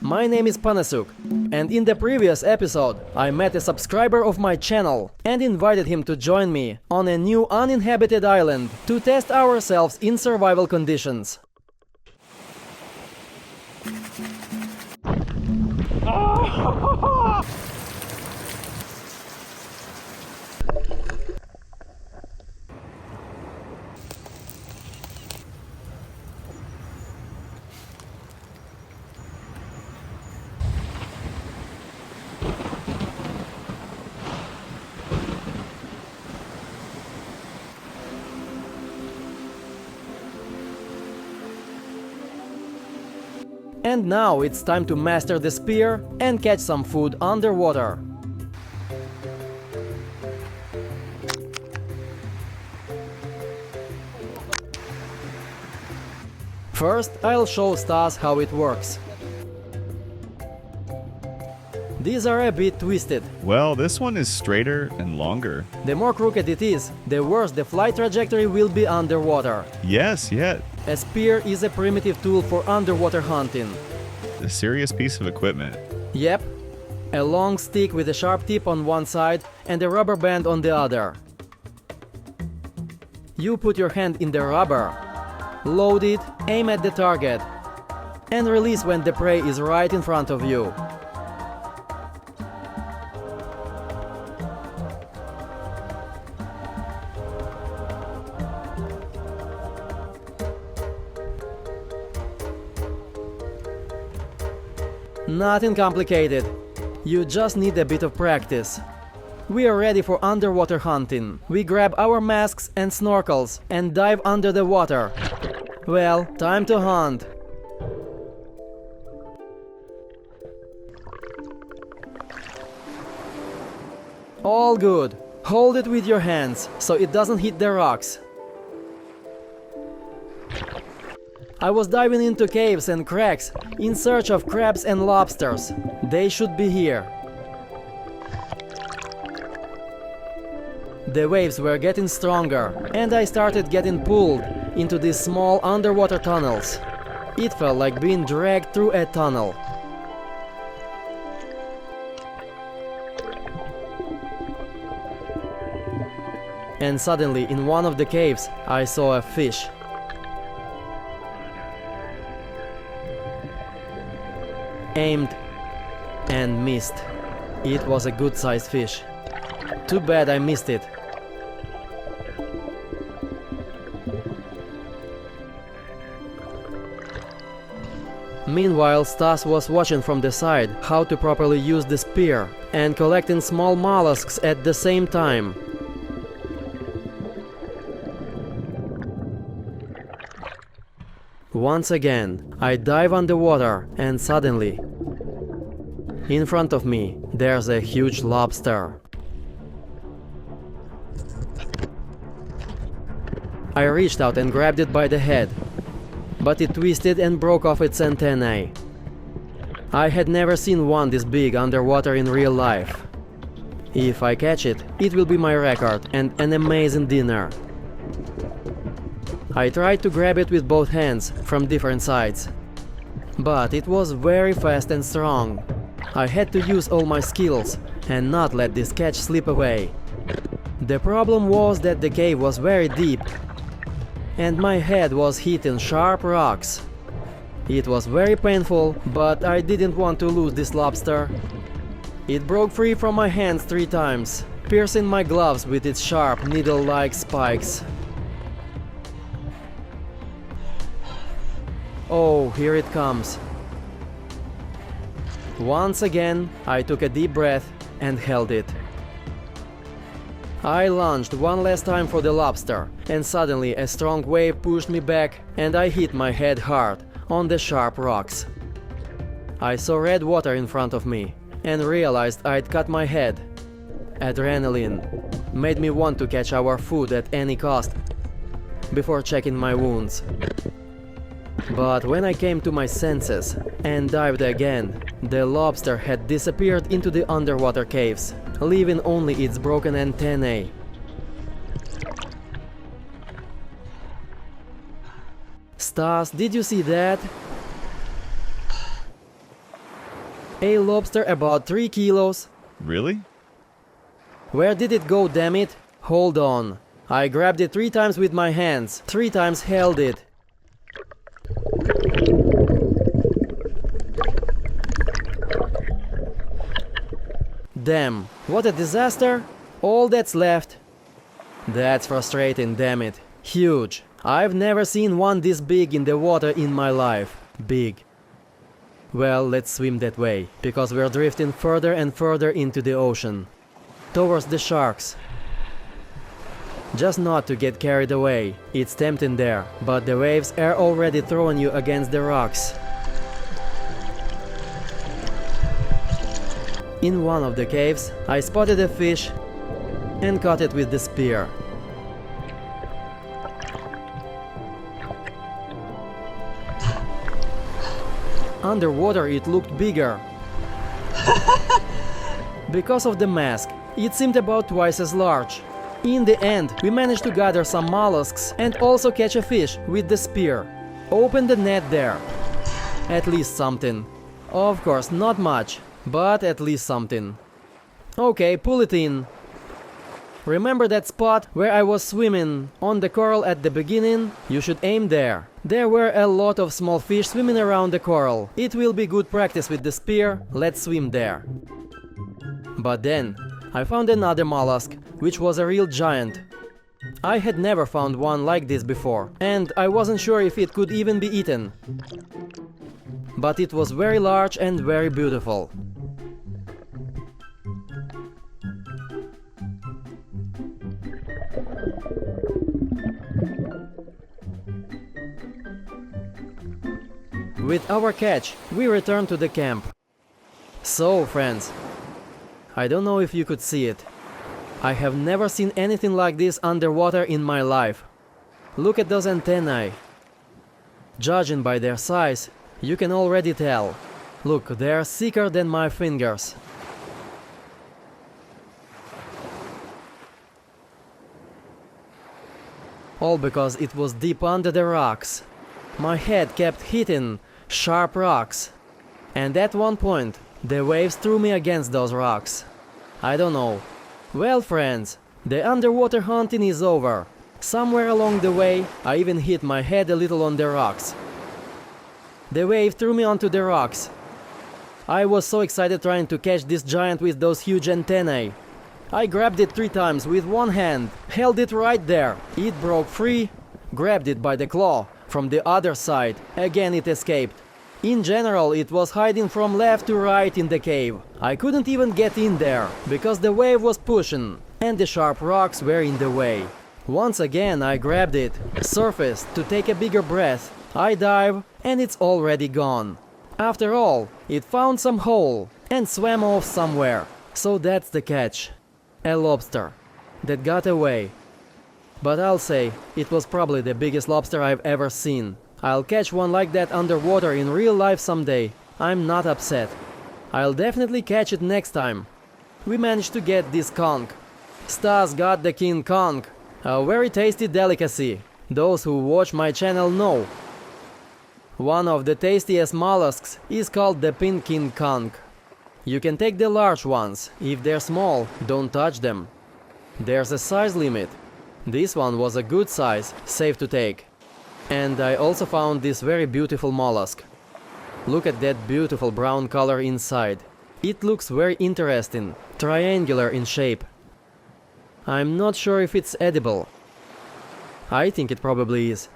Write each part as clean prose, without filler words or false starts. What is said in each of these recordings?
My name is Panasuk, and in the previous episode, I met a subscriber of my channel and invited him to join me on a new uninhabited island to test ourselves in survival conditions. And now it's time to master the spear and catch some food underwater. First, I'll show Stas how it works. These are a bit twisted. Well, this one is straighter and longer. The more crooked it is, the worse the flight trajectory will be underwater. Yes, yet. A spear is a primitive tool for underwater hunting. A serious piece of equipment. Yep, a long stick with a sharp tip on one side and a rubber band on the other. You put your hand in the rubber, load it, aim at the target, and release when the prey is right in front of you. Nothing complicated. You just need a bit of practice. We are ready for underwater hunting. We grab our masks and snorkels and dive under the water. Well, time to hunt. All good. Hold it with your hands so it doesn't hit the rocks. I was diving into caves and cracks in search of crabs and lobsters. They should be here. The waves were getting stronger, and I started getting pulled into these small underwater tunnels. It felt like being dragged through a tunnel. And suddenly, in one of the caves, I saw a fish. Aimed and missed. It was a good-sized fish. Too bad I missed it. Meanwhile, Stas was watching from the side how to properly use the spear and collecting small mollusks at the same time. Once again, I dive underwater and suddenly, in front of me, there's a huge lobster. I reached out and grabbed it by the head, but it twisted and broke off its antennae. I had never seen one this big underwater in real life. If I catch it, it will be my record and an amazing dinner. I tried to grab it with both hands from different sides, but it was very fast and strong. I had to use all my skills and not let this catch slip away. The problem was that the cave was very deep and my head was hitting sharp rocks. It was very painful, but I didn't want to lose this lobster. It broke free from my hands 3 times, piercing my gloves with its sharp needle-like spikes. Oh, here it comes. Once again, I took a deep breath and held it. I lunged one last time for the lobster, and suddenly a strong wave pushed me back and I hit my head hard on the sharp rocks. I saw red water in front of me and realized I'd cut my head. Adrenaline made me want to catch our food at any cost before checking my wounds. But when I came to my senses and dived again, the lobster had disappeared into the underwater caves, leaving only its broken antennae. Stas, did you see that? A lobster about 3 kilos. Really? Where did it go, damn it? Hold on. I grabbed it 3 times with my hands, 3 times held it. Damn, what a disaster! All that's left. That's frustrating, damn it. Huge. I've never seen one this big in the water in my life. Big. Well, let's swim that way, because we're drifting further and further into the ocean. Towards the sharks. Just not to get carried away. It's tempting there, but the waves are already throwing you against the rocks. In one of the caves, I spotted a fish and caught it with the spear. Underwater it looked bigger. Because of the mask, it seemed about twice as large. In the end, we managed to gather some mollusks and also catch a fish with the spear. Open the net there. At least something. Of course, not much, but at least something. Okay, pull it in. Remember that spot where I was swimming on the coral at the beginning? You should aim there. There were a lot of small fish swimming around the coral. It will be good practice with the spear. Let's swim there. But then, I found another mollusk, which was a real giant. I had never found one like this before, and I wasn't sure if it could even be eaten. But it was very large and very beautiful. With our catch, we returned to the camp. So, friends, I don't know if you could see it. I have never seen anything like this underwater in my life. Look at those antennae. Judging by their size, you can already tell. Look, they are thicker than my fingers. All because it was deep under the rocks. My head kept hitting sharp rocks. And at one point, the waves threw me against those rocks. I don't know. Well, friends, the underwater hunting is over. Somewhere along the way, I even hit my head a little on the rocks. The wave threw me onto the rocks. I was so excited trying to catch this giant with those huge antennae. I grabbed it 3 times with one hand, held it right there. It broke free, grabbed it by the claw. From the other side, again it escaped. In general, it was hiding from left to right in the cave. I couldn't even get in there, because the wave was pushing, and the sharp rocks were in the way. Once again I grabbed it, surfaced to take a bigger breath. I dive, and it's already gone. After all, it found some hole, and swam off somewhere. So that's the catch. A lobster that got away. But I'll say, it was probably the biggest lobster I've ever seen. I'll catch one like that underwater in real life someday. I'm not upset. I'll definitely catch it next time. We managed to get this conch. Stas got the king conch, a very tasty delicacy. Those who watch my channel know. One of the tastiest mollusks is called the pink king conch. You can take the large ones. If they're small, don't touch them. There's a size limit. This one was a good size, safe to take. And I also found this very beautiful mollusk. Look at that beautiful brown color inside. It looks very interesting, triangular in shape. I'm not sure if it's edible. I think it probably is.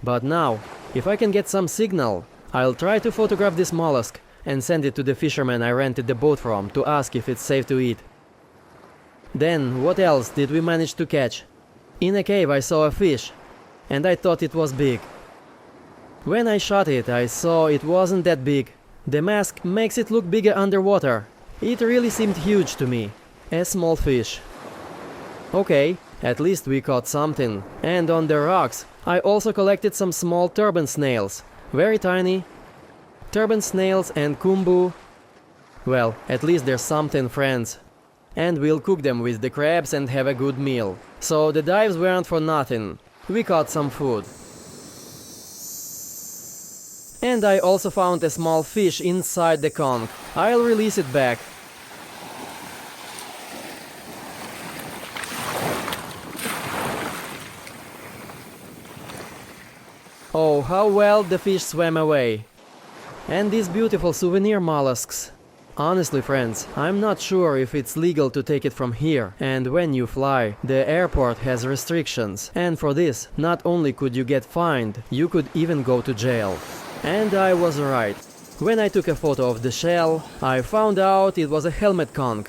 But now, if I can get some signal, I'll try to photograph this mollusk and send it to the fisherman I rented the boat from to ask if it's safe to eat. Then, what else did we manage to catch? In a cave I saw a fish, and I thought it was big. When I shot it, I saw it wasn't that big. The mask makes it look bigger underwater. It really seemed huge to me. A small fish. Okay, at least we caught something. And on the rocks, I also collected some small turban snails. Very tiny. Turban snails and kumbu. Well, at least there's something, friends. And we'll cook them with the crabs and have a good meal. So the dives weren't for nothing. We caught some food. And I also found a small fish inside the conch. I'll release it back. Oh, how well the fish swam away. And these beautiful souvenir mollusks. Honestly, friends, I'm not sure if it's legal to take it from here. And when you fly, the airport has restrictions. And for this, not only could you get fined, you could even go to jail. And I was right. When I took a photo of the shell, I found out it was a helmet conch.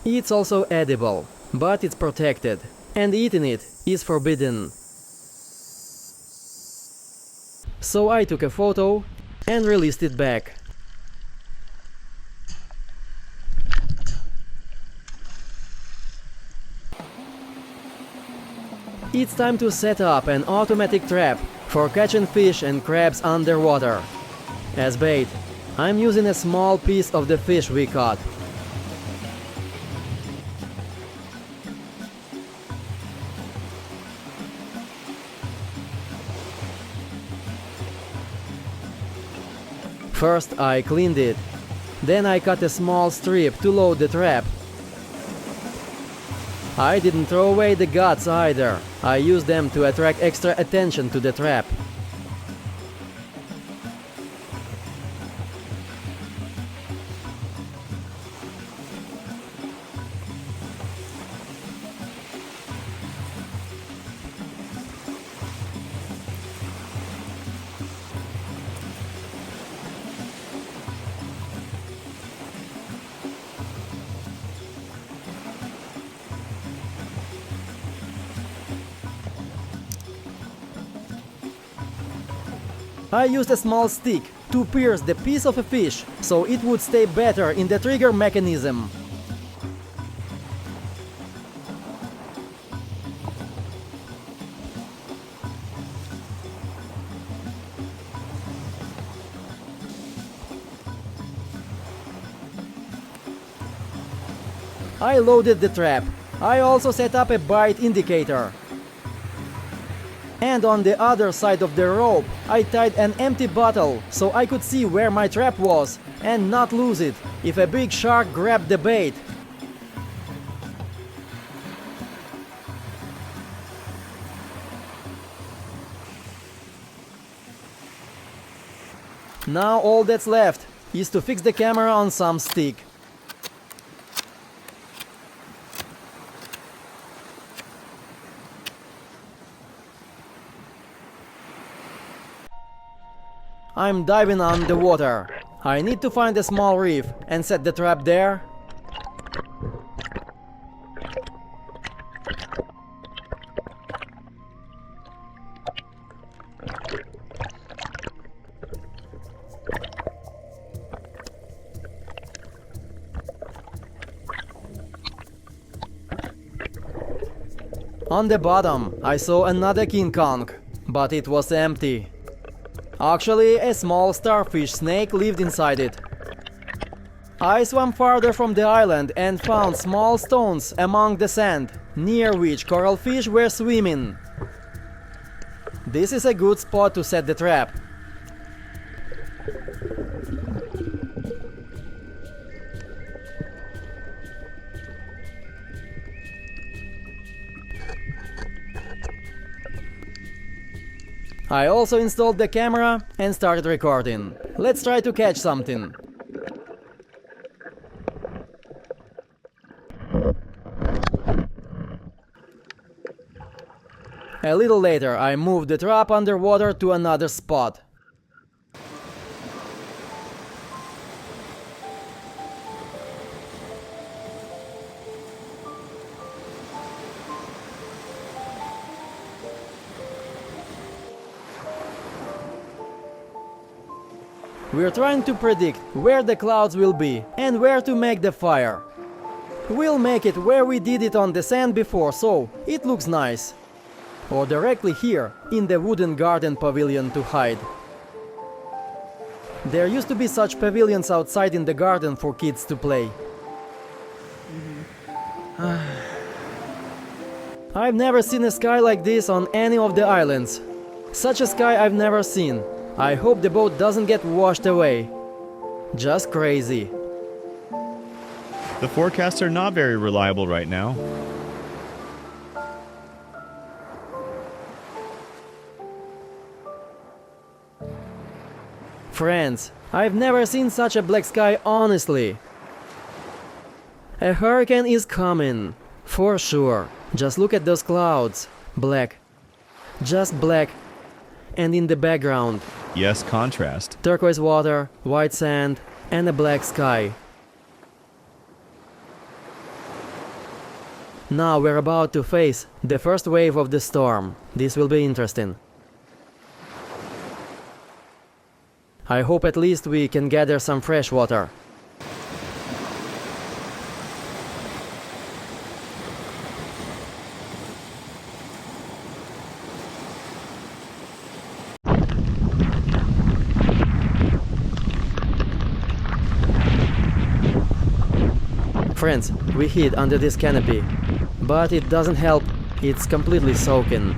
It's also edible, but it's protected. And eating it is forbidden. So I took a photo and released it back. It's time to set up an automatic trap for catching fish and crabs underwater. As bait, I'm using a small piece of the fish we caught. First I cleaned it, then I cut a small strip to load the trap. I didn't throw away the guts either, I used them to attract extra attention to the trap. I used a small stick to pierce the piece of a fish, so it would stay better in the trigger mechanism. I loaded the trap. I also set up a bite indicator. And on the other side of the rope, I tied an empty bottle so I could see where my trap was and not lose it if a big shark grabbed the bait. Now all that's left is to fix the camera on some stick. I'm diving on the water. I need to find a small reef and set the trap there. On the bottom, I saw another king conch, but it was empty. Actually, a small starfish snake lived inside it. I swam farther from the island and found small stones among the sand, near which coral fish were swimming. This is a good spot to set the trap. I also installed the camera and started recording. Let's try to catch something. A little later, I moved the trap underwater to another spot. We're trying to predict where the clouds will be and where to make the fire. We'll make it where we did it on the sand before, so it looks nice. Or directly here, in the wooden garden pavilion to hide. There used to be such pavilions outside in the garden for kids to play. I've never seen a sky like this on any of the islands. Such a sky I've never seen. I hope the boat doesn't get washed away. Just crazy. The forecasts are not very reliable right now. Friends, I've never seen such a black sky, honestly. A hurricane is coming, for sure. Just look at those clouds. Black. Just black. And in the background, Yes, contrast. turquoise water, white sand, and a black sky. Now we're about to face the first wave of the storm. This will be interesting. I hope at least we can gather some fresh water. Friends, we hid under this canopy, but it doesn't help, it's completely soaking.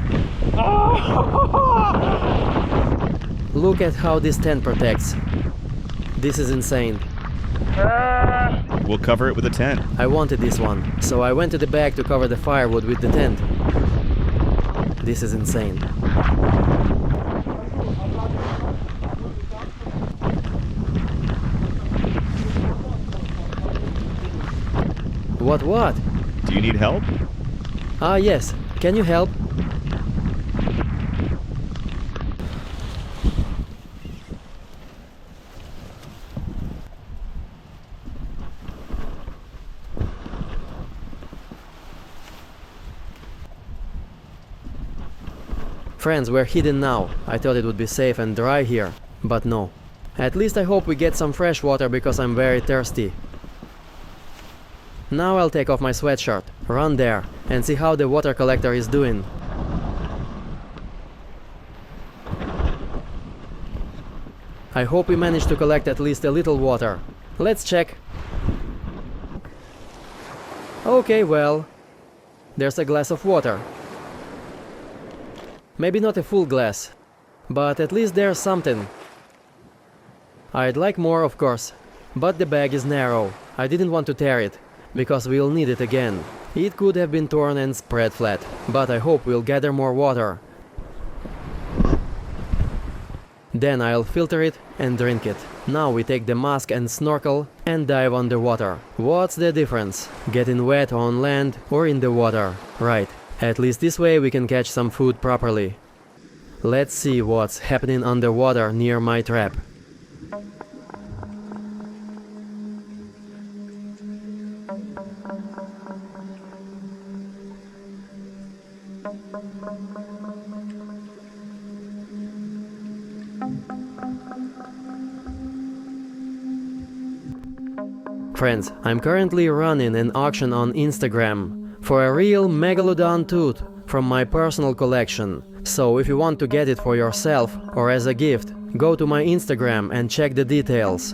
Look at how this tent protects. This is insane. We'll cover it with a tent. I wanted this one, so I went to the back to cover the firewood with the tent. This is insane. What? Do you need help? Ah, yes. Can you help? Friends, we're hidden now. I thought it would be safe and dry here, but no. At least I hope we get some fresh water because I'm very thirsty. Now I'll take off my sweatshirt, run there, and see how the water collector is doing. I hope we manage to collect at least a little water. Let's check. Okay, well, there's a glass of water. Maybe not a full glass, but at least there's something. I'd like more, of course, but the bag is narrow. I didn't want to tear it, because we'll need it again. It could have been torn and spread flat, but I hope we'll gather more water. Then I'll filter it and drink it. Now we take the mask and snorkel and dive underwater. What's the difference? Getting wet on land or in the water? Right. At least this way we can catch some food properly. Let's see what's happening underwater near my trap. Friends, I'm currently running an auction on Instagram for a real megalodon tooth from my personal collection. So if you want to get it for yourself or as a gift, go to my Instagram and check the details.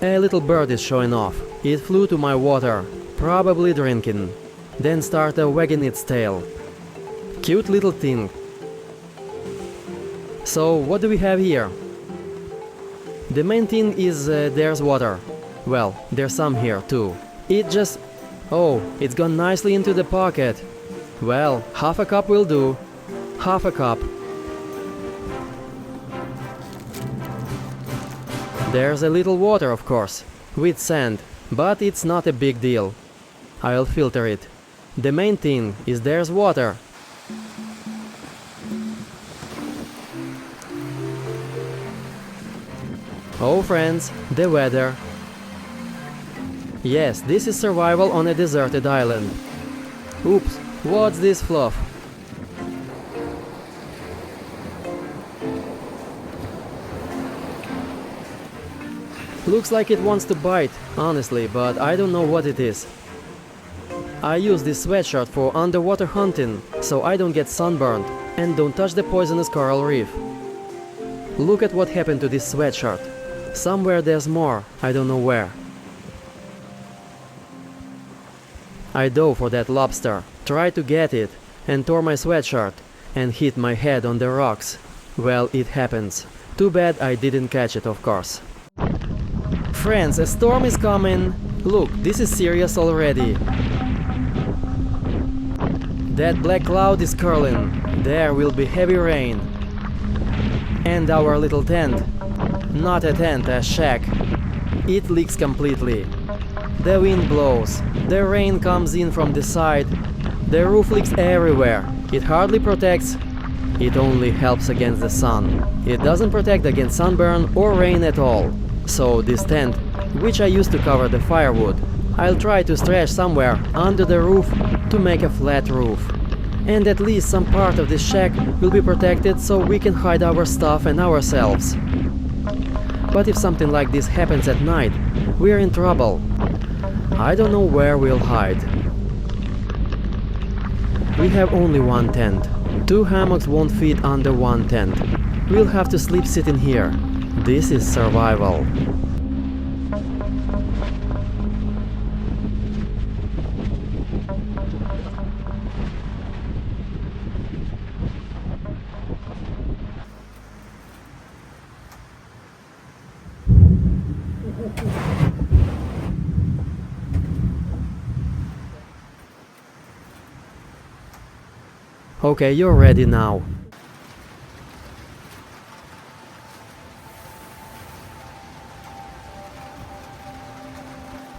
A little bird is showing off. It flew to my water, probably drinking, then started wagging its tail. Cute little thing. So what do we have here? The main thing is there's water. Well, there's some here too. It just... Oh, it's gone nicely into the pocket. Well, half a cup will do. Half a cup. There's a little water, of course, with sand, but it's not a big deal. I'll filter it. The main thing is there's water. Oh friends, the weather. Yes, this is survival on a deserted island. Oops, what's this fluff? Looks like it wants to bite, honestly, but I don't know what it is. I use this sweatshirt for underwater hunting, so I don't get sunburned and don't touch the poisonous coral reef. Look at what happened to this sweatshirt. Somewhere there's more, I don't know where. I dove for that lobster, tried to get it, and tore my sweatshirt, and hit my head on the rocks. Well, it happens. Too bad I didn't catch it, of course. Friends, a storm is coming. Look, this is serious already. That black cloud is curling. There will be heavy rain. And our little tent. Not a tent, a shack. It leaks completely. The wind blows. The rain comes in from the side. The roof leaks everywhere. It hardly protects. It only helps against the sun. It doesn't protect against sunburn or rain at all. So this tent, which I used to cover the firewood, I'll try to stretch somewhere under the roof to make a flat roof. And at least some part of this shack will be protected so we can hide our stuff and ourselves. But if something like this happens at night, we're in trouble. I don't know where we'll hide. We have only one tent. 2 hammocks won't fit under one tent. We'll have to sleep sitting here. This is survival. Okay, you're ready now.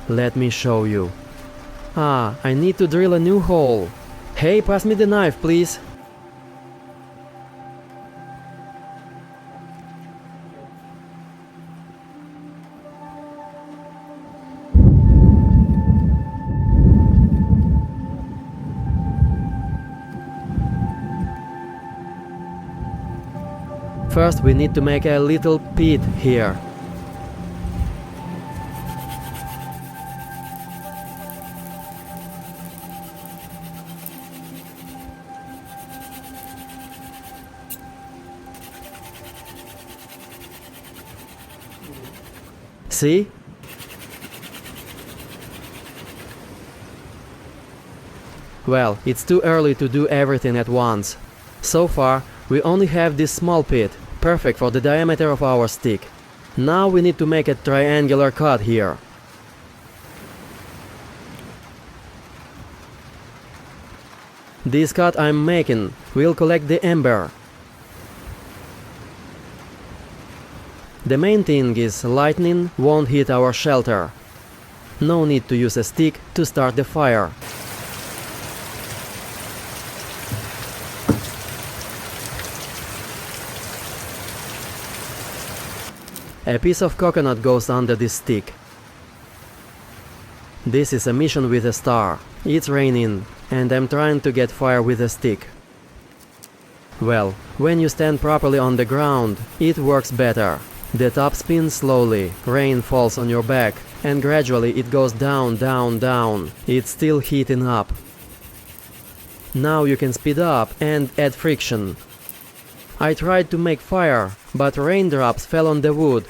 Let me show you. Ah, I need to drill a new hole. Hey, pass me the knife, please. First, we need to make a little pit here. See? Well, it's too early to do everything at once. So far, we only have this small pit, perfect for the diameter of our stick. Now we need to make a triangular cut here. This cut I'm making will collect the ember. The main thing is lightning won't hit our shelter. No need to use a stick to start the fire. A piece of coconut goes under this stick. This is a mission with a star. It's raining, and I'm trying to get fire with a stick. Well, when you stand properly on the ground, it works better. The top spins slowly, rain falls on your back, and gradually it goes down, down, down. It's still heating up. Now you can speed up and add friction. I tried to make fire, but raindrops fell on the wood.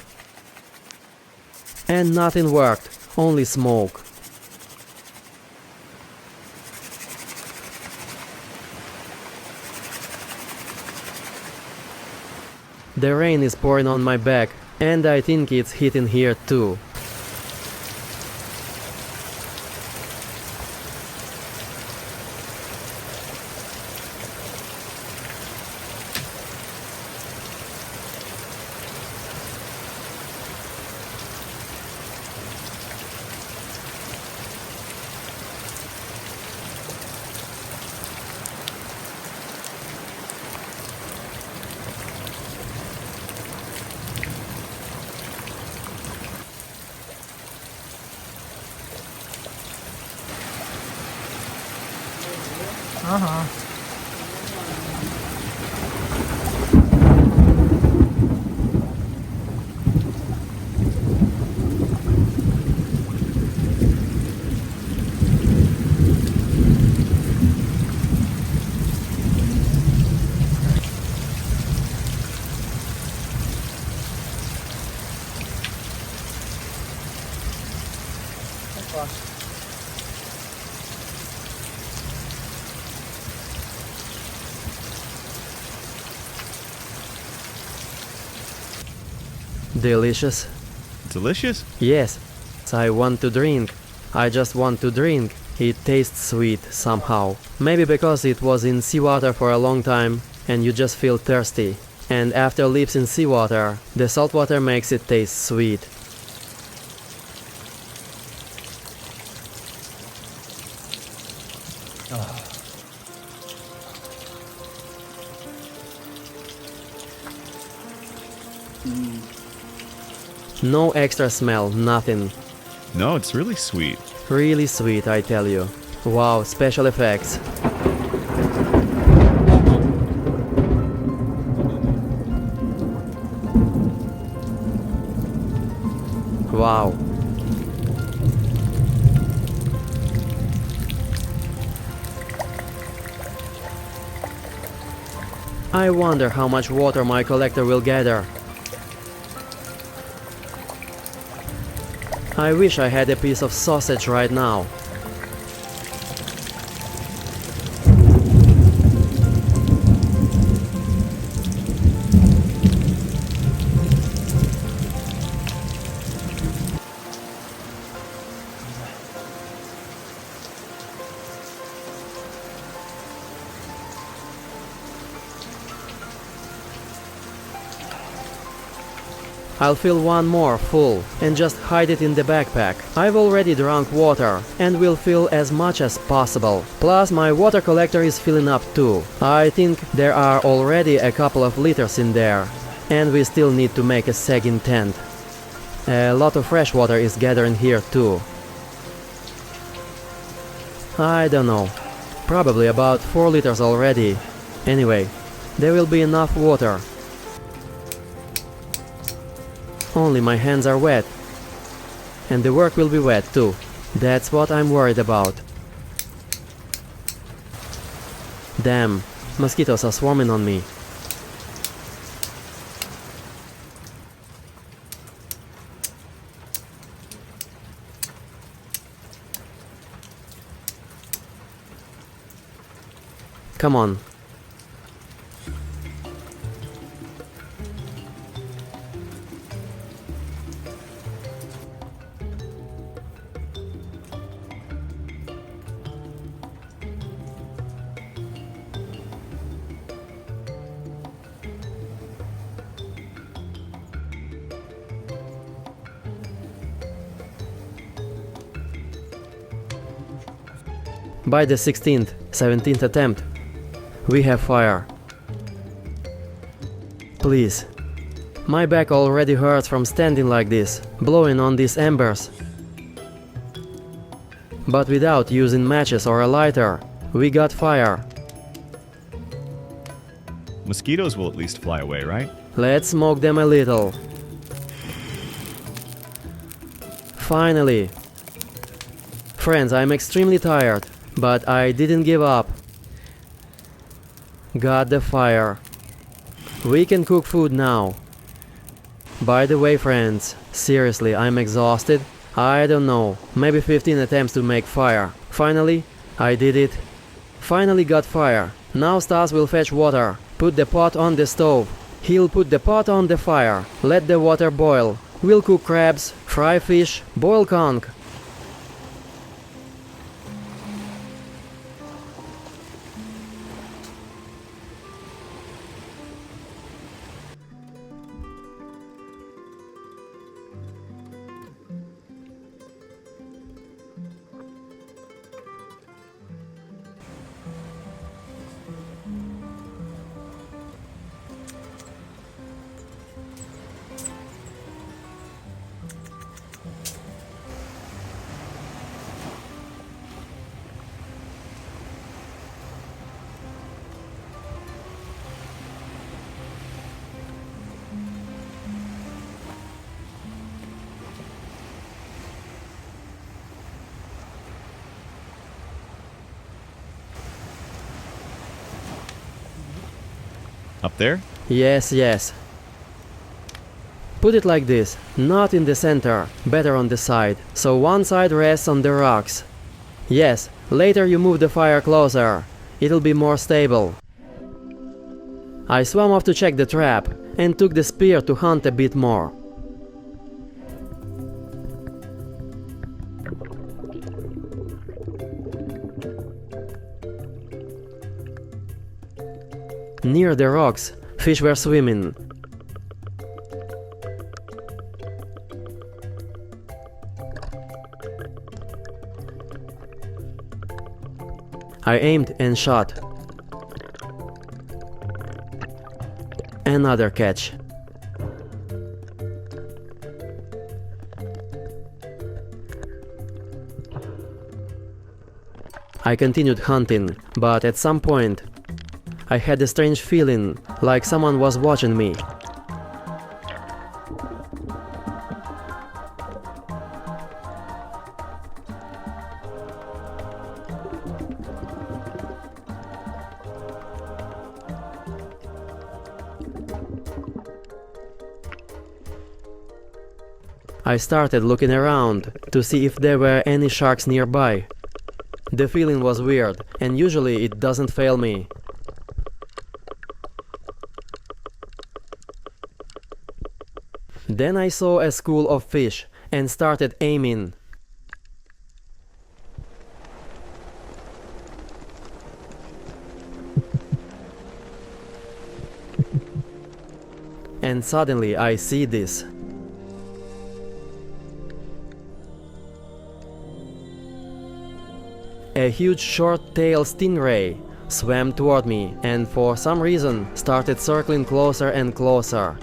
And nothing worked, only smoke. The rain is pouring on my back, and I think it's hitting here too. Delicious. Delicious? Yes. I want to drink. I just want to drink. It tastes sweet somehow. Maybe because it was in seawater for a long time and you just feel thirsty. And after leaves in seawater, the salt water makes it taste sweet. No extra smell, nothing. No, it's really sweet. Really sweet, I tell you. Wow, special effects. Wow. I wonder how much water my collector will gather. I wish I had a piece of sausage right now. I'll fill one more full and just hide it in the backpack. I've already drunk water and will fill as much as possible. Plus my water collector is filling up too. I think there are already a couple of liters in there. And we still need to make a second tent. A lot of fresh water is gathering here too. I don't know. Probably about 4 liters already. Anyway, there will be enough water. Only my hands are wet. And the work will be wet too. That's what I'm worried about. Damn, mosquitoes are swarming on me. Come on. By the 16th, 17th attempt, we have fire. Please. My back already hurts from standing like this, blowing on these embers. But without using matches or a lighter, we got fire. Mosquitoes will at least fly away, right? Let's smoke them a little. Finally. Friends, I'm extremely tired. But I didn't give up. Got the fire. We can cook food now. By the way, friends, seriously, I'm exhausted. I don't know, maybe 15 attempts to make fire. Finally, I did it. Finally got fire. Now Stas will fetch water. Put the pot on the stove. He'll put the pot on the fire. Let the water boil. We'll cook crabs, fry fish, boil conch. Up there? Yes, yes. Put it like this, not in the center, better on the side, so one side rests on the rocks. Yes, later you move the fire closer, it'll be more stable. I swam off to check the trap and took the spear to hunt a bit more. Near the rocks, fish were swimming. I aimed and shot. Another catch. I continued hunting, but at some point I had a strange feeling, like someone was watching me. I started looking around to see if there were any sharks nearby. The feeling was weird, and usually it doesn't fail me. Then I saw a school of fish and started aiming. And suddenly I see this. A huge short-tailed stingray swam toward me and for some reason started circling closer and closer,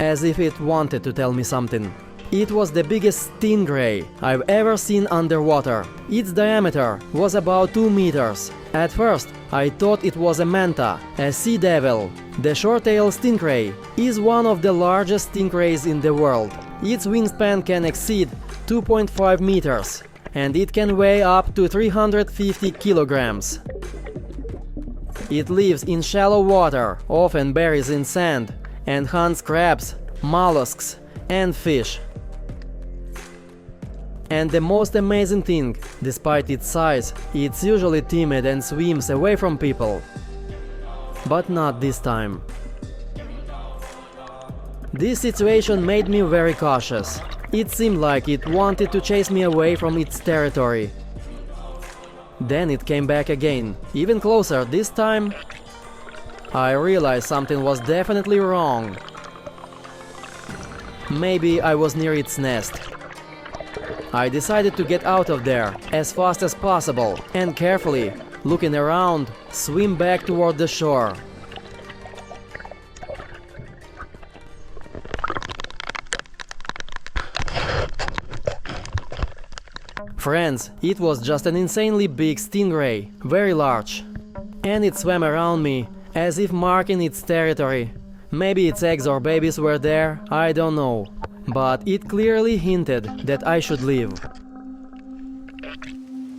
as if it wanted to tell me something. It was the biggest stingray I've ever seen underwater. Its diameter was about 2 meters. At first, I thought it was a manta, a sea devil. The short-tailed stingray is one of the largest stingrays in the world. Its wingspan can exceed 2.5 meters. And it can weigh up to 350 kilograms. It lives in shallow water, often buries in sand, and hunts crabs, mollusks, and fish. And the most amazing thing, despite its size, it's usually timid and swims away from people. But not this time. This situation made me very cautious. It seemed like it wanted to chase me away from its territory. Then it came back again, even closer this time. I realized something was definitely wrong. Maybe I was near its nest. I decided to get out of there as fast as possible and carefully, looking around, swim back toward the shore. Friends, it was just an insanely big stingray, very large. And it swam around me, as if marking its territory. Maybe its eggs or babies were there, I don't know. But it clearly hinted that I should leave.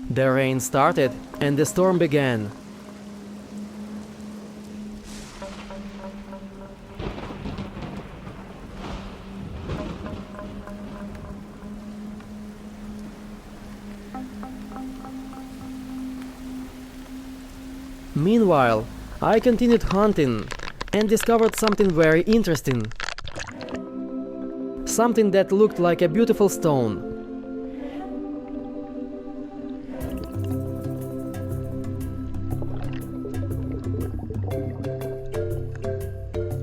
The rain started and the storm began. Meanwhile, I continued hunting and discovered something very interesting. Something that looked like a beautiful stone.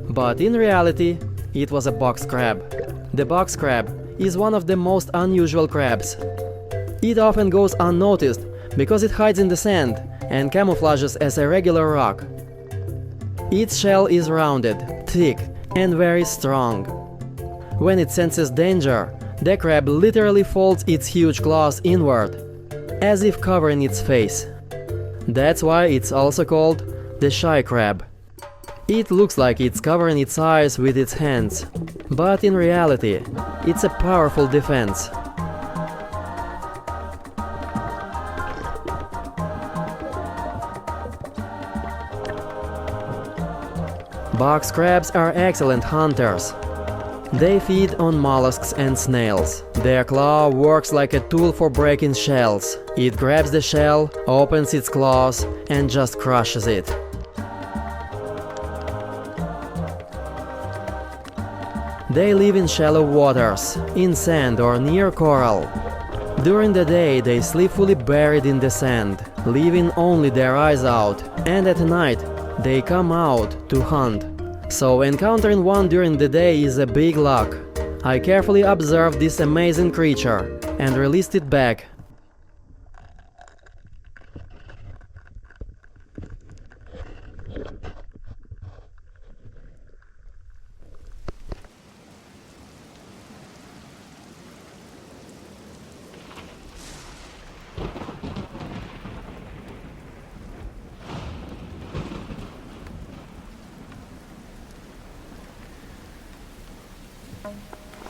But in reality, it was a box crab. The box crab is one of the most unusual crabs. It often goes unnoticed because it hides in the sand and camouflages as a regular rock. Its shell is rounded, thick, and very strong. When it senses danger, the crab literally folds its huge claws inward, as if covering its face. That's why it's also called the shy crab. It looks like it's covering its eyes with its hands, but in reality, it's a powerful defense. Box crabs are excellent hunters. They feed on mollusks and snails. Their claw works like a tool for breaking shells. It grabs the shell, opens its claws, and just crushes it. They live in shallow waters, in sand or near coral. During the day they sleep fully buried in the sand, leaving only their eyes out, and at night they come out to hunt. So encountering one during the day is a big luck. I carefully observed this amazing creature and released it back.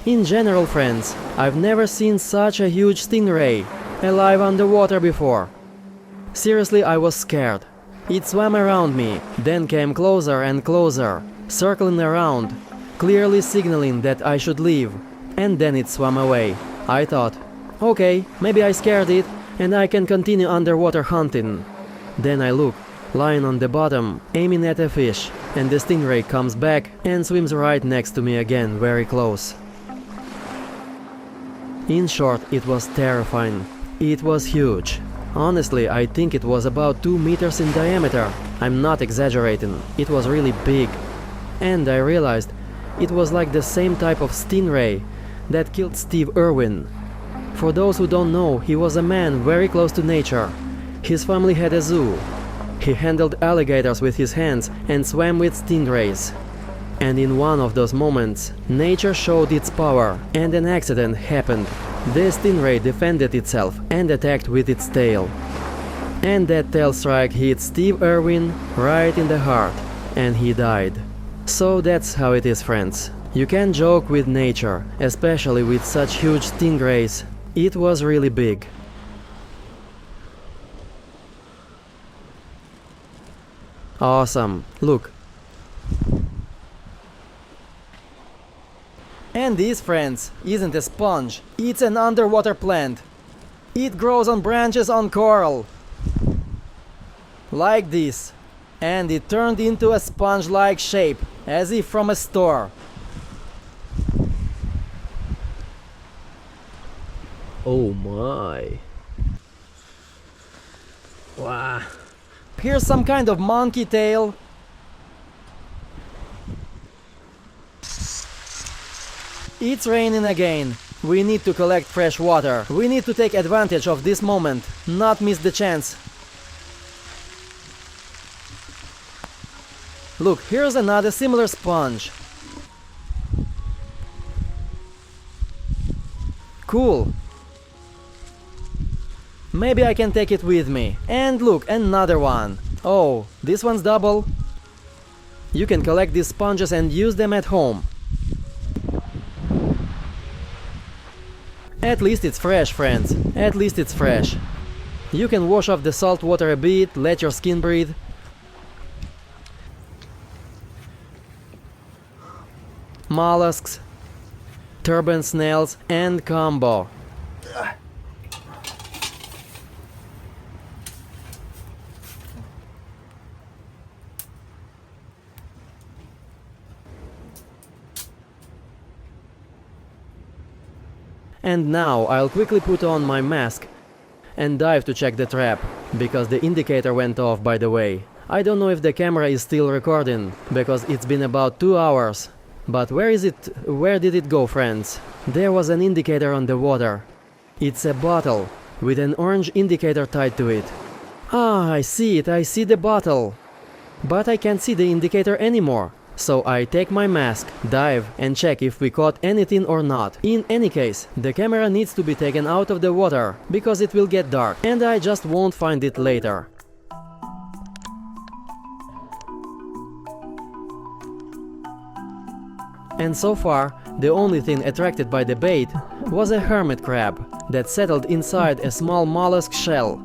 In general, friends, I've never seen such a huge stingray alive underwater before. Seriously, I was scared. It swam around me, then came closer and closer, circling around, clearly signaling that I should leave, and then it swam away. I thought, okay, maybe I scared it, and I can continue underwater hunting. Then I look, lying on the bottom, aiming at a fish, and the stingray comes back and swims right next to me again, very close. In short, it was terrifying. It was huge. Honestly, I think it was about 2 meters in diameter. I'm not exaggerating, it was really big. And I realized it was like the same type of stingray that killed Steve Irwin. For those who don't know, he was a man very close to nature. His family had a zoo. He handled alligators with his hands and swam with stingrays. And in one of those moments, nature showed its power, and an accident happened. The stingray defended itself and attacked with its tail. And that tail strike hit Steve Irwin right in the heart, and he died. So that's how it is, friends. You can joke with nature, especially with such huge stingrays. It was really big. Awesome, look. And this, friends, isn't a sponge, it's an underwater plant. It grows on branches on coral. Like this. And it turned into a sponge-like shape, as if from a store. Oh my. Wow. Here's some kind of monkey tail. It's raining again. We need to collect fresh water. We need to take advantage of this moment, not miss the chance. Look, here's another similar sponge. Cool. Maybe I can take it with me. And look, another one. Oh, this one's double. You can collect these sponges and use them at home. At least it's fresh, friends. At least it's fresh. You can wash off the salt water a bit, let your skin breathe. Mollusks, turban snails, and combo. And now I'll quickly put on my mask and dive to check the trap, because the indicator went off, by the way. I don't know if the camera is still recording, because it's been about 2 hours. But where is it? Where did it go, friends? There was an indicator on the water. It's a bottle with an orange indicator tied to it. Ah, I see it, I see the bottle. But I can't see the indicator anymore. So I take my mask, dive, and check if we caught anything or not. In any case, the camera needs to be taken out of the water, because it will get dark, and I just won't find it later. And so far, the only thing attracted by the bait was a hermit crab that settled inside a small mollusk shell.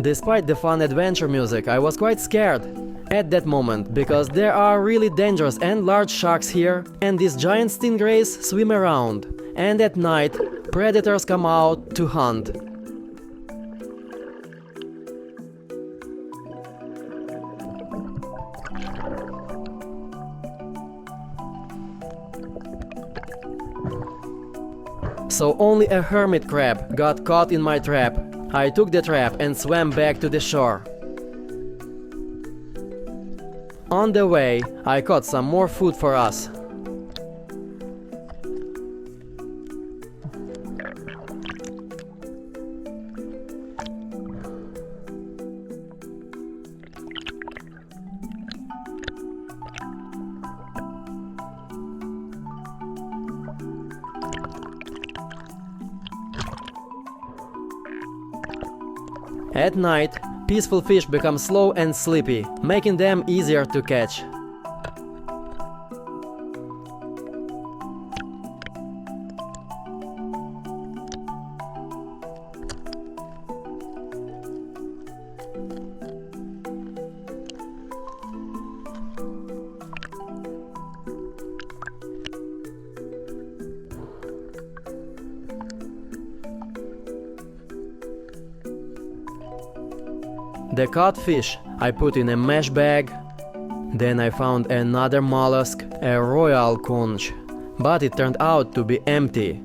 Despite the fun adventure music, I was quite scared. at that moment because there are really dangerous and large sharks here, and these giant stingrays swim around, and at night predators come out to hunt. So only a hermit crab got caught in my trap. I took the trap and swam back to the shore. On the way, I caught some more food for us. At night, peaceful fish become slow and sleepy, making them easier to catch. The caught fish I put in a mesh bag. Then I found another mollusk, a royal conch, but it turned out to be empty.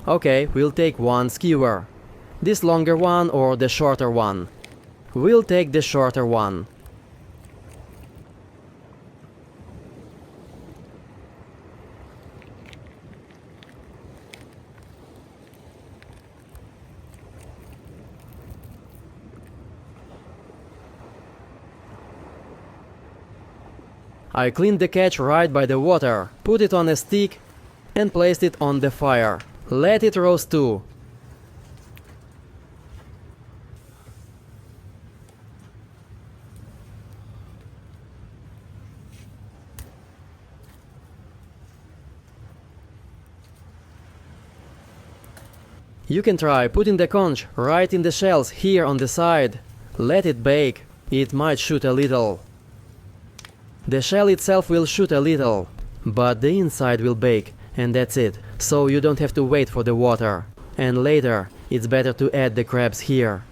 Okay, we'll take one skewer. This longer one or the shorter one? We'll take the shorter one. I cleaned the catch right by the water, put it on a stick and placed it on the fire. Let it roast too. You can try putting the conch right in the shells here on the side. Let it bake. It might shoot a little. The shell itself will shoot a little, but the inside will bake, and that's it. So you don't have to wait for the water. And later, it's better to add the crabs here.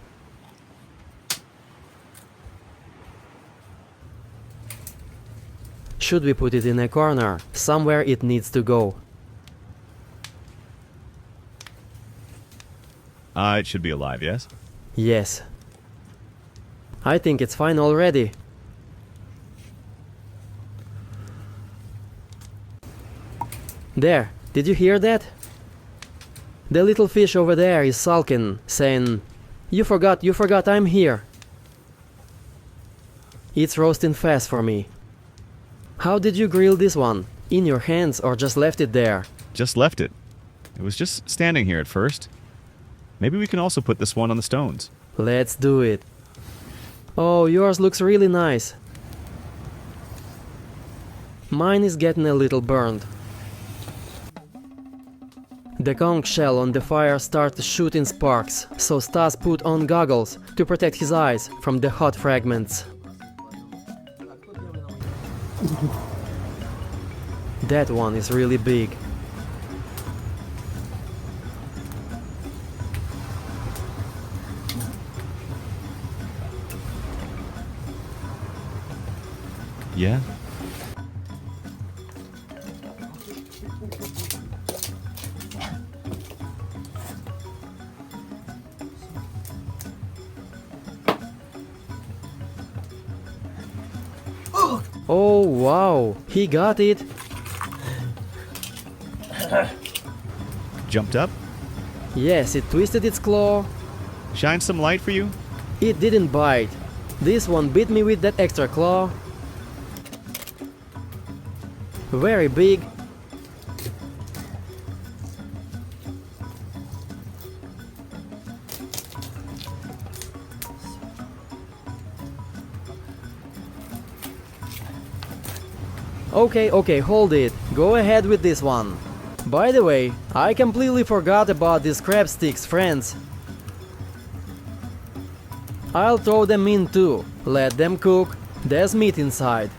Should we put it in a corner? Somewhere it needs to go. It should be alive, yes? Yes. I think it's fine already. There, did you hear that? The little fish over there is sulking, saying, you forgot, I'm here." It's roasting fast for me. How did you grill this one? In your hands or just left it there? Just left it. It was just standing here at first. Maybe we can also put this one on the stones. Let's do it. Oh, yours looks really nice. Mine is getting a little burned. The conch shell on the fire started shooting sparks, so Stas put on goggles to protect his eyes from the hot fragments. That one is really big. Yeah? Oh wow, he got it. Jumped up? Yes, it twisted its claw. Shine some light for you? It didn't bite. This one bit me with that extra claw. Very big. Okay, hold it. Go ahead with this one. By the way, I completely forgot about these crab sticks, friends. I'll throw them in too. Let them cook. There's meat inside.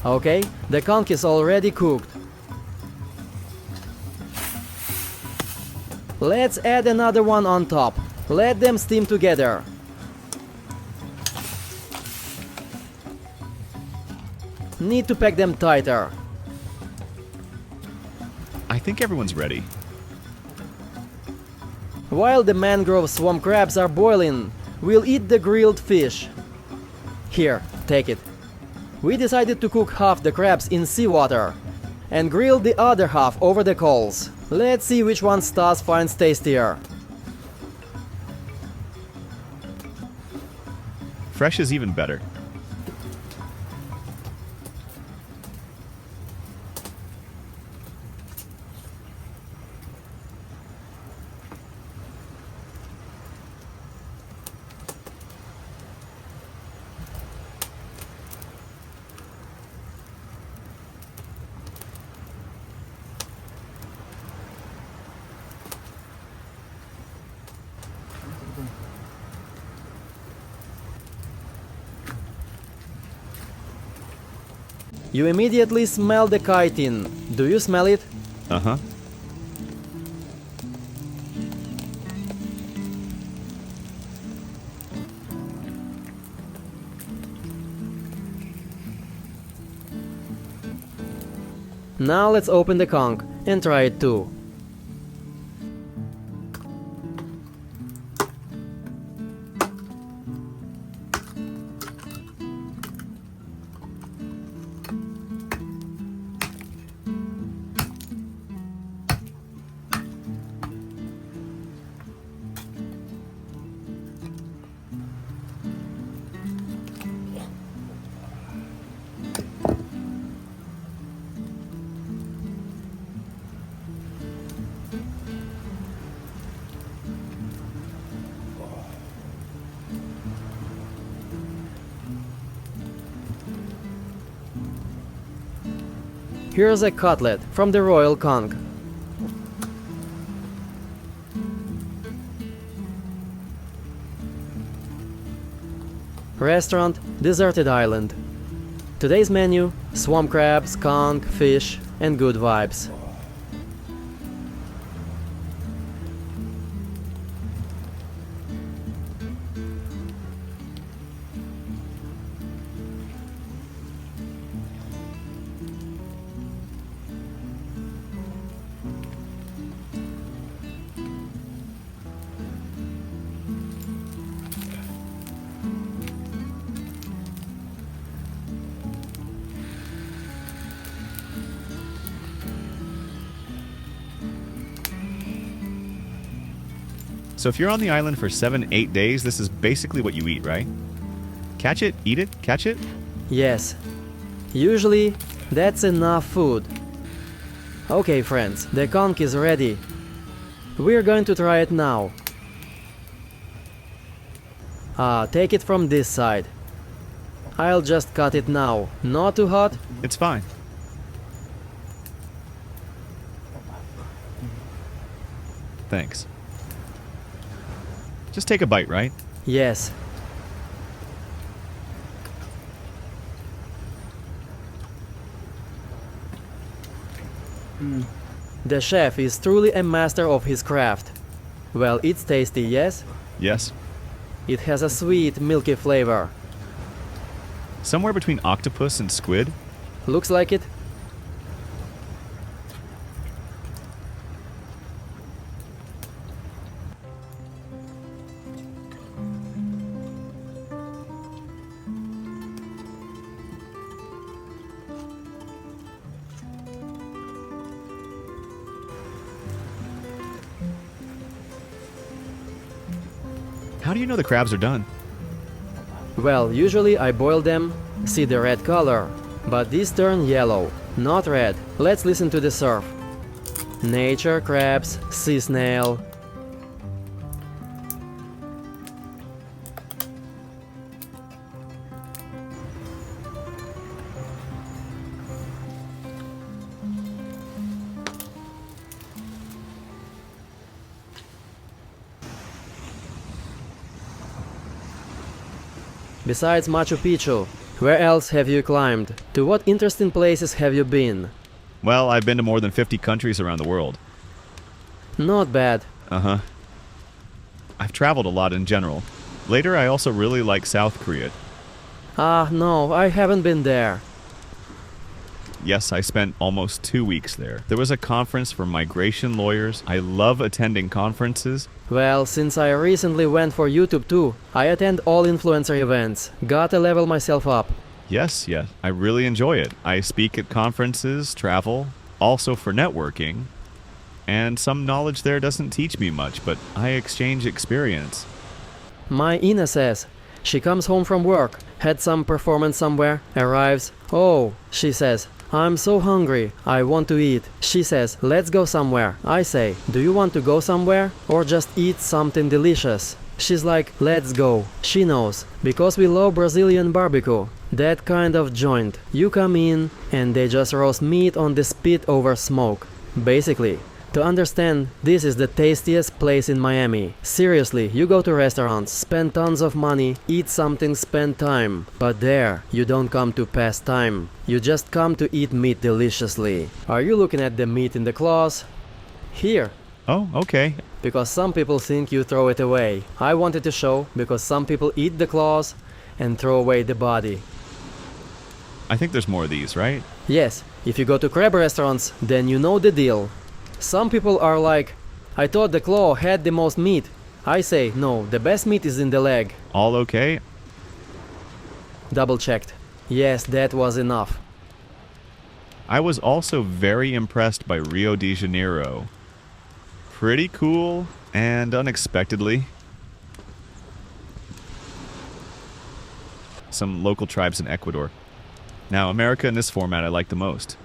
Okay, the conch is already cooked. Let's add another one on top. Let them steam together. Need to pack them tighter. I think everyone's ready. While the mangrove swamp crabs are boiling, we'll eat the grilled fish. Here, take it. We decided to cook half the crabs in seawater and grill the other half over the coals. Let's see which one Stas finds tastier. Fresh is even better. You immediately smell the chitin. Do you smell it? Uh-huh. Now let's open the conch and try it too. Here's a cutlet from the royal conch. Restaurant, deserted island. Today's menu: swamp crabs, conch, fish, and good vibes. So if you're on the island for 7-8 days, this is basically what you eat, right? Catch it, eat it, catch it? Yes. Usually, that's enough food. Okay, friends, the conch is ready. We're going to try it now. Take it from this side. I'll just cut it now. Not too hot? It's fine. Thanks. Just take a bite, right? Yes. The chef is truly a master of his craft. Well, it's tasty, yes? Yes. It has a sweet, milky flavor. Somewhere between octopus and squid. Looks like it. How do you know the crabs are done? Well, usually I boil them, see the red color, but these turn yellow, not red. Let's listen to the surf. Nature crabs, sea snail. Besides Machu Picchu, where else have you climbed? To what interesting places have you been? Well, I've been to more than 50 countries around the world. Not bad. Uh-huh. I've traveled a lot in general. Later, I also really like South Korea. Ah, no, I haven't been there. Yes, I spent almost 2 weeks there. There was a conference for migration lawyers. I love attending conferences. Well, since I recently went for YouTube too, I attend all influencer events. Gotta level myself up. Yes, I really enjoy it. I speak at conferences, travel, also for networking. And some knowledge there doesn't teach me much, but I exchange experience. My Ina says, she comes home from work, had some performance somewhere, arrives. Oh, she says, I'm so hungry, I want to eat. She says, let's go somewhere. I say, do you want to go somewhere? Or just eat something delicious? She's like, let's go. She knows, because we love Brazilian barbecue. That kind of joint. You come in, and they just roast meat on the spit over smoke. Basically, to understand, this is the tastiest place in Miami. Seriously, you go to restaurants, spend tons of money, eat something, spend time. But there, you don't come to pass time. You just come to eat meat deliciously. Are you looking at the meat in the claws? Here. Oh, okay. Because some people think you throw it away. I wanted to show because some people eat the claws and throw away the body. I think there's more of these, right? Yes, if you go to crab restaurants, then you know the deal. Some people are like, I thought the claw had the most meat. I say, no, the best meat is in the leg. All okay? Double checked. Yes, that was enough. I was also very impressed by Rio de Janeiro. Pretty cool and unexpectedly. Some local tribes in Ecuador. Now, America in this format I like the most.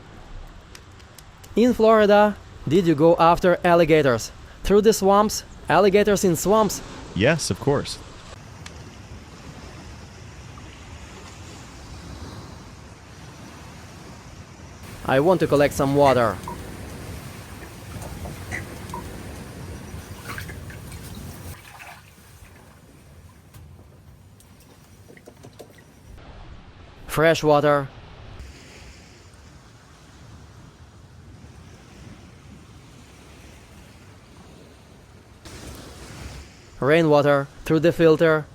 In Florida, did you go after alligators? Through the swamps? Alligators in swamps? Yes, of course. I want to collect some water. Fresh water. Rainwater through the filter.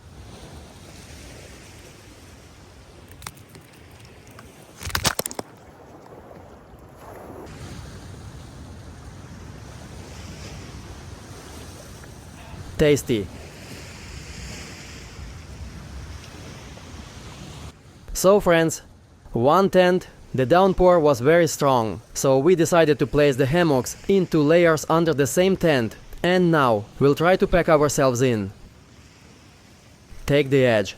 Tasty. So friends, one tent, the downpour was very strong, so we decided to place the hammocks in 2 layers under the same tent. And now, we'll try to pack ourselves in. Take the edge.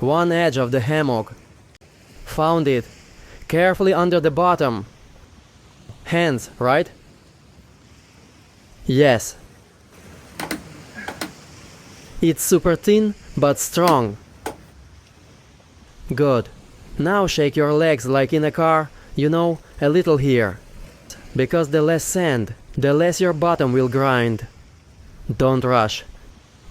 One edge of the hammock. Found it. Carefully under the bottom. Hands, right? Yes. It's super thin, but strong. Good. Now shake your legs like in a car, you know, a little here. Because the less sand, the less your bottom will grind. Don't rush.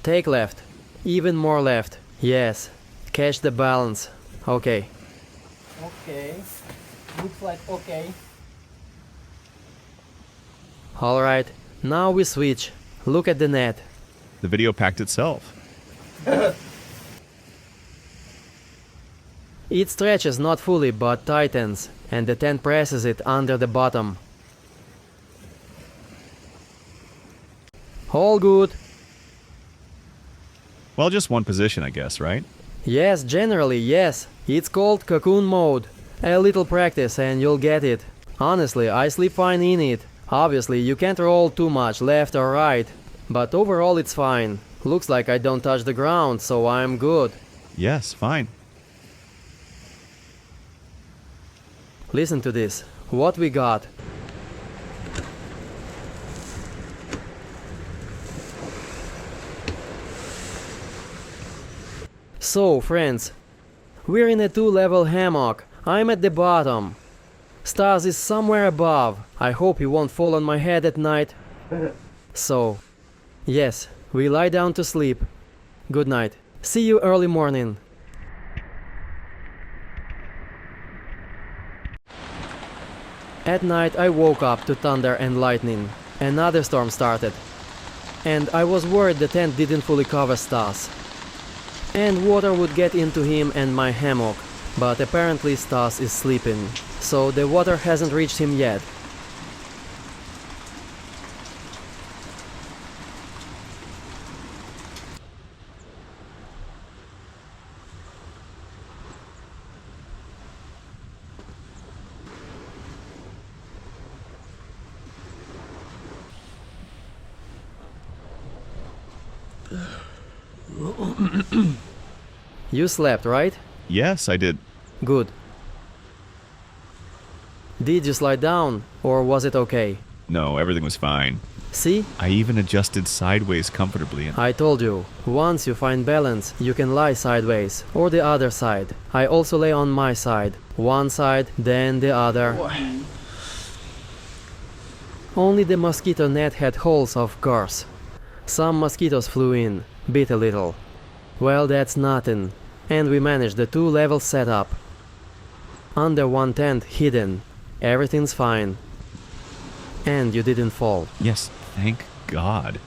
Take left. Even more left. Yes. Catch the balance. Okay. Okay. Looks like okay. Alright. Now we switch. Look at the net. The video packed itself. It stretches not fully but tightens, and the tent presses it under the bottom. All good. Well, just one position, I guess, right? Yes, generally, yes. It's called cocoon mode. A little practice and you'll get it. Honestly, I sleep fine in it. Obviously, you can't roll too much left or right, but overall it's fine. Looks like I don't touch the ground, so I'm good. Yes, fine. Listen to this. What we got? So, friends, we're in a 2-level hammock. I'm at the bottom. Stas is somewhere above. I hope he won't fall on my head at night. So, yes, we lie down to sleep. Good night. See you early morning. At night I woke up to thunder and lightning. Another storm started. And I was worried the tent didn't fully cover Stas. And water would get into him and my hammock. But apparently Stas is sleeping. So the water hasn't reached him yet. You slept, right? Yes, I did. Good. Did you slide down, or was it okay? No, everything was fine. See? I even adjusted sideways comfortably. And I told you, once you find balance, you can lie sideways, or the other side. I also lay on my side. One side, then the other. Only the mosquito net had holes, of course. Some mosquitoes flew in, bit a little. Well, that's nothing. And we managed the 2-level setup. Under one tent, hidden. Everything's fine. And you didn't fall. yes, thank God.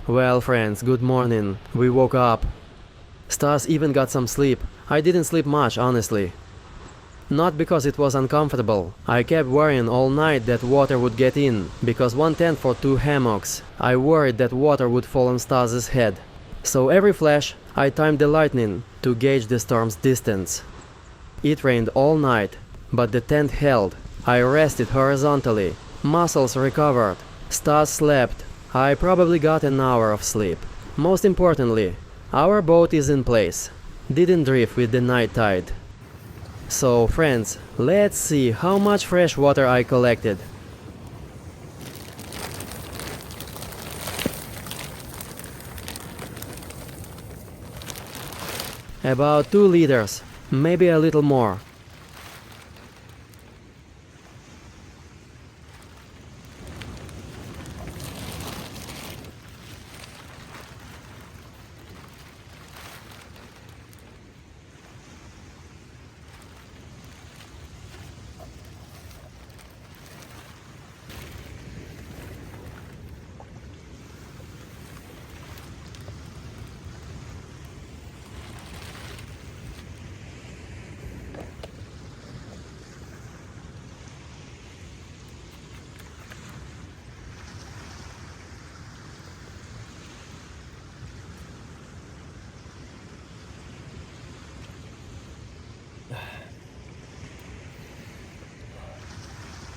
Well, friends, good morning. We woke up. Stas even got some sleep. I didn't sleep much, honestly. Not because it was uncomfortable. I kept worrying all night that water would get in, because one tent for 2 hammocks. I worried that water would fall on Stas's head. So every flash, I timed the lightning to gauge the storm's distance. It rained all night, but the tent held. I rested horizontally. Muscles recovered. Stas slept. I probably got an hour of sleep. Most importantly, our boat is in place. Didn't drift with the night tide. So, friends, let's see how much fresh water I collected. About 2 liters, maybe a little more.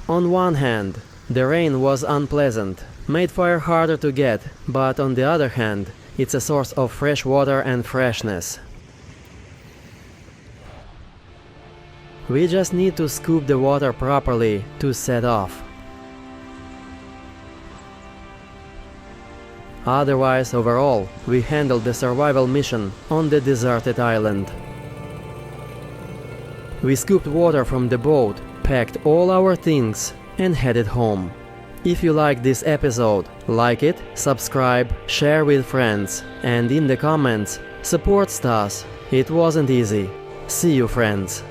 On one hand, the rain was unpleasant, made fire harder to get, but on the other hand, it's a source of fresh water and freshness. We just need to scoop the water properly to set off. Otherwise, overall, we handled the survival mission on the deserted island. We scooped water from the boat, packed all our things, and headed home. If you like this episode, like it, subscribe, share with friends, and in the comments, support Stas. It wasn't easy. See you, friends.